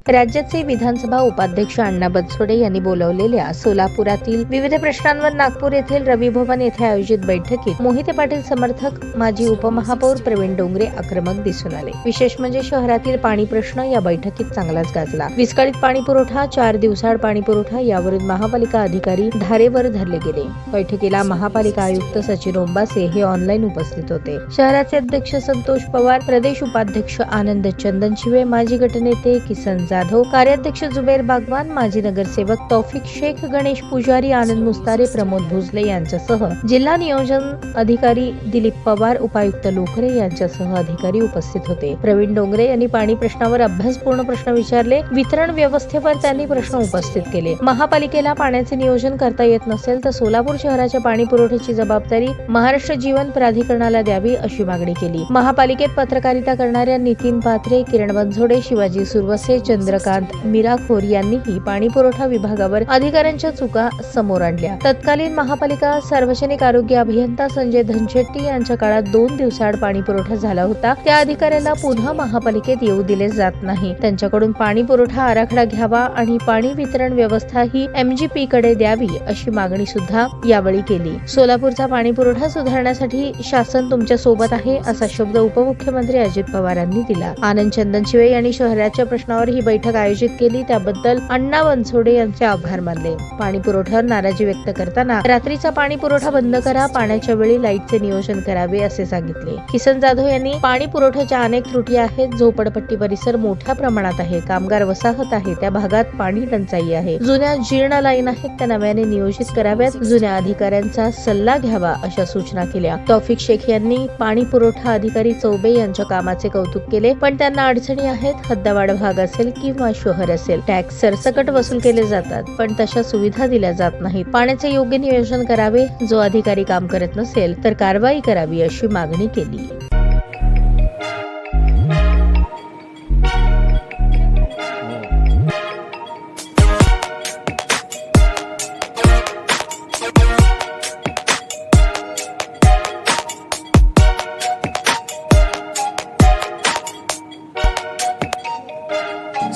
राज्याचे विधानसभा उपाध्यक्ष अण्णा बनसोडे यांनी बोलावलेल्या सोलापुरातील विविध प्रश्नांवर नागपूर येथील रवी भवन येथे आयोजित बैठकीत मोहिते पाटील समर्थक माजी उपमहापौर प्रवीण डोंगरे आक्रमक दिसून आले। विशेष म्हणजे शहरातील पाणी प्रश्न या बैठकीत चांगलाच गाजला। विस्कळीत पाणी पुरवठा, 4 दिवसाआड पाणी पुरवठा यावरून महापालिका अधिकारी धारेवर धरले गेले। बैठकीला महापालिका आयुक्त सचिन ओंबासे हे ऑनलाईन उपस्थित होते। शहराचे अध्यक्ष संतोष पवार, प्रदेश उपाध्यक्ष आनंद चंदनशिवे, माजी गटनेते किसन जाधव, कार्याध्यक्ष जुबेर बागवान, माजी नगरसेवक तौफिक शेख, गणेश पुजारी, आनंद मुस्तारे, प्रमोद भोसले यांच्यासह जिल्हा नियोजन अधिकारी दिलीप पवार, उपायुक्त लोकरे यांच्यासह अधिकारी उपस्थित होते। प्रवीण डोंगरे यांनी पाणी प्रश्नावर अभ्यासपूर्ण प्रश्न विचारले। वितरण व्यवस्थेवर त्यांनी प्रश्न उपस्थित केले। महापालिकेला पाण्याचे नियोजन करता येत नसेल तर सोलापूर शहराच्या पाणी पुरवठ्याची जबाबदारी महाराष्ट्र जीवन प्राधिकरणाला द्यावी अशी मागणी केली। महापालिकेत पत्रकारिता करणाऱ्या नितीन पात्रे, किरण बनसोडे, शिवाजी सुरवसे, चंद्रकांत मिराखोर यांनीही पाणी पुरवठा विभागावर अधिकाऱ्यांच्या चुका समोर आणल्या। तत्कालीन महापालिका सार्वजनिक आरोग्य अभियंता संजय धनशेट्टी यांच्या काळात 2 दिवसाआड पाणी पुरवठा झाला होता। त्या अधिकाऱ्याला पुन्हा महापालिकेत येऊ दिले जात नाही। त्यांच्याकडून पाणी पुरवठा आराखडा घ्यावा आणि पाणी वितरण व्यवस्था ही MGP कडे द्यावी अशी मागणी सुद्धा यावेळी केली। सोलापूरचा पाणी पुरवठा सुधारण्यासाठी शासन तुमच्या सोबत आहे असा शब्द उपमुख्यमंत्री अजित पवारांनी दिला। आनंद चंदनशिवे यांनी शहराच्या प्रश्नावर ही बैठक आयोजित केली, त्याबद्दल अण्णा बनसोडे यांचे आभार मानले। पाणी पुरवठ्यावर नाराजी व्यक्त करताना रात्रीचा पाणी पुरवठा बंद करा, पाण्याच्या वेळी लाईटचे नियोजन करावे असे सांगितले। किसन जाधव यांनी पाणी पुरवठ्याच्या अनेक त्रुटी आहेत। झोपडपट्टी परिसर मोठ्या प्रमाणात आहे, कामगार वसाहत आहे, त्या भागात पाणी टंचाई आहे, जुन्या जीर्ण लाईन आहेत त्या नव्याने नियोजित कराव्यात, जुन्या अधिकाऱ्यांचा सल्ला घ्यावा अशा सूचना केल्या। तौफिक शेख यांनी पाणी पुरवठा अधिकारी चौबे यांच्या कामाचे कौतुक केले, पण त्यांना अडचणी आहेत। हद्दवाढ भाग असेल किंवा शहर असेल, टॅक्स सरसकट वसूल केले जातात पण तशा सुविधा दिल्या जात नाहीत। पाण्याचे योग्य नियोजन करावे, जो अधिकारी काम करत नसेल तर कारवाई करावी अशी मागणी केली।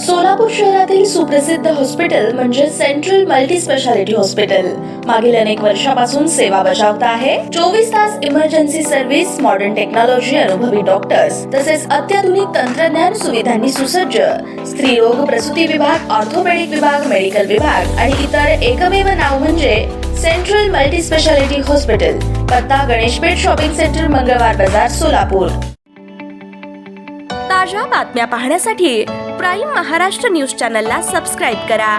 सोलापूर शहरातील सुप्रसिद्ध हॉस्पिटल म्हणजे सेंट्रल मल्टी स्पेशालिटी हॉस्पिटल मागील अनेक वर्षापासून सेवा बजावत आहे। 24 तास इमर्जन्सी सर्व्हिस, मॉडर्न टेक्नॉलॉजी, अनुभवी डॉक्टर्स तसेच अत्याधुनिक तंत्रज्ञान सुविधांनी सुसज्ज स्त्रीरोग प्रसूती विभाग, ऑर्थोपेडिक विभाग, मेडिकल विभाग आणि इतर एकमेव नाव म्हणजे सेंट्रल मल्टी स्पेशालिटी हॉस्पिटल। पत्ता गणेशपेठ शॉपिंग सेंटर, मंगळवार बाजार, सोलापूर। ताज्या बातम्या पाहण्यासाठी प्राईम महाराष्ट्र न्यूज चॅनलला सबस्क्राईब करा।